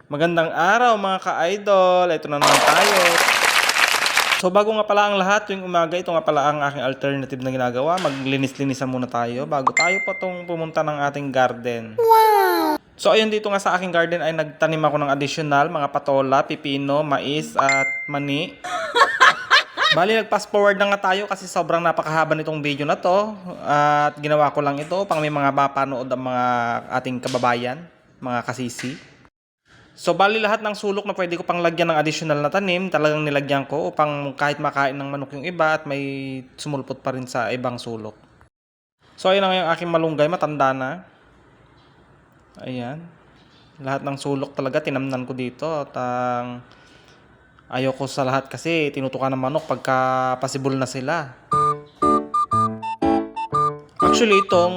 Magandang araw mga ka-idol, ito na naman tayo. So bago nga pala ang lahat, tuwing umaga, ito nga pala ang aking alternative na ginagawa. Maglinis-linisan muna tayo bago tayo pa tong pumunta ng ating garden. So ayun, dito nga sa aking garden ay nagtanim ako ng additional mga patola, pipino, mais at mani. Bali, nag-fast forward na nga tayo kasi sobrang napakahaba nitong video na to. At ginawa ko lang ito pang may mga mapanood ang mga ating kababayan, mga kasisi. So bali lahat ng sulok na pwede ko pang lagyan ng additional na tanim, talagang nilagyan ko upang kahit makain ng manok yung iba at may sumulpot pa rin sa ibang sulok. So ayun na nga yung aking malunggay, matanda na. Ayan. Lahat ng sulok talaga tinamnan ko dito at ayoko sa lahat kasi tinutukan ng manok pagka possible na sila. Actually, itong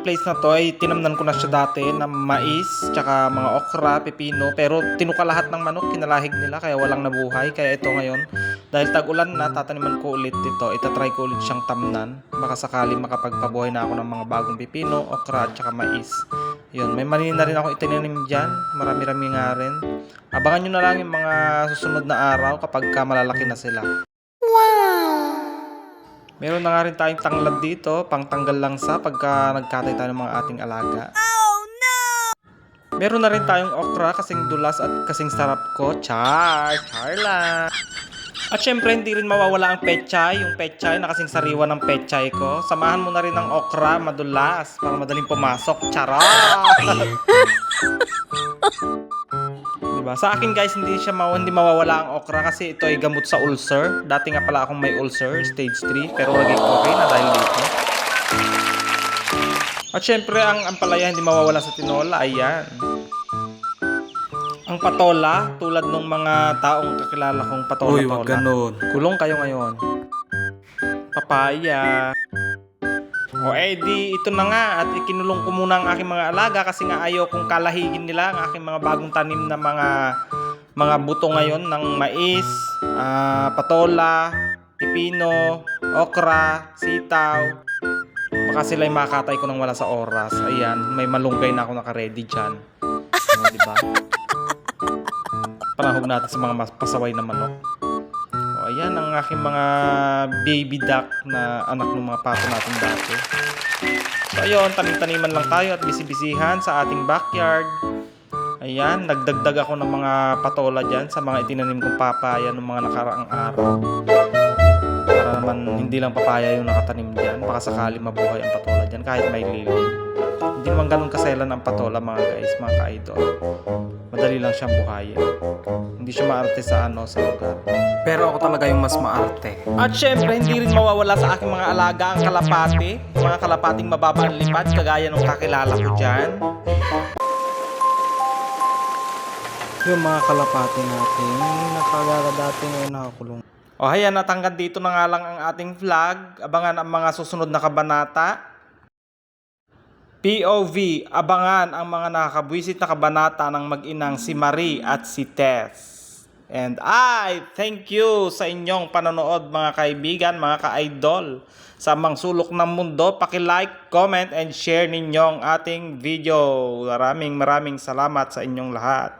place na to ay tinamnan ko na siya dati na mais, tsaka mga okra, pepino. Pero tinuka lahat ng manok, kinalahig nila kaya walang nabuhay. Kaya ito ngayon, dahil tag-ulan na, tataniman ko ulit ito. Itatry ko ulit siyang tamnan. Baka sakali makapagpabuhay na ako ng mga bagong pepino, okra, tsaka mais. Yun, may mani na rin ako itinanim dyan. Marami-rami nga rin. Abangan nyo na lang yung mga susunod na araw kapag malalaki na sila. Meron na nga rin tayong tanglad dito, pang tanggal lang sa pagka nagkatay tayo ng mga ating alaga. Oh no! Meron na rin tayong okra, kasing dulas at kasing sarap ko. Char lang. At syempre, hindi rin mawawala ang pechay. Yung pechay na kasing sariwa ng pechay ko. Samahan mo na rin ng okra, madulas, para madaling pumasok. Charot! Diba? Sa akin guys, hindi mawawala ang okra kasi ito ay gamot sa ulcer. Dati nga pala akong may ulcer, stage 3, pero naging okay na dahil dito. At syempre, ang ampalaya hindi mawawala sa tinola, ayan. Ang patola, tulad ng mga taong kakilala kong patola. Uy, wag ganun. Kulong kayo ngayon. Papaya. O di ito na nga at ikinulong ko muna ang aking mga alaga kasi nga ayaw kong kalahigin nila ang aking mga bagong tanim na mga buto ngayon ng mais, patola, pipino, okra, sitaw. Baka sila'y makatay ko nang wala sa oras. Ayan, may malunggay na ako naka-ready dyan. Diba? Panahog natin sa mga pasaway na manok. Ayan ang aking mga baby duck na anak ng mga pato natin dati. So ayun, tanim-taniman lang tayo at bisibisihan sa ating backyard. Ayan, nagdagdag ako ng mga patola dyan sa mga itinanim kong papaya ng mga nakaraang araw. Para naman hindi lang papaya yung nakatanim dyan, baka sakali mabuhay ang patola dyan kahit may lilim. Hindi naman ganun kaselan ang patola mga guys, mga ka-idol. Madali lang siyang buhayin. Hindi siya maarte sa lugar. Pero ako talaga yung mas maarte. At syempre, hindi rin mawawala sa aking mga alaga ang kalapati. Mga kalapating mababa ang lipad, kagaya ng kakilala ko dyan. Yung mga kalapati natin, nakagala dati ngayon nakakulong. O hayan, natanggal dito na nga lang ang ating vlog. Abangan ang mga susunod na kabanata. POV, abangan ang mga nakakabwisit na kabanata ng mag-inang si Marie at si Tess. And I thank you sa inyong panonood mga kaibigan, mga ka-idol. Sa mga sulok ng mundo, paki-like, comment, and share ninyong ating video. Maraming salamat sa inyong lahat.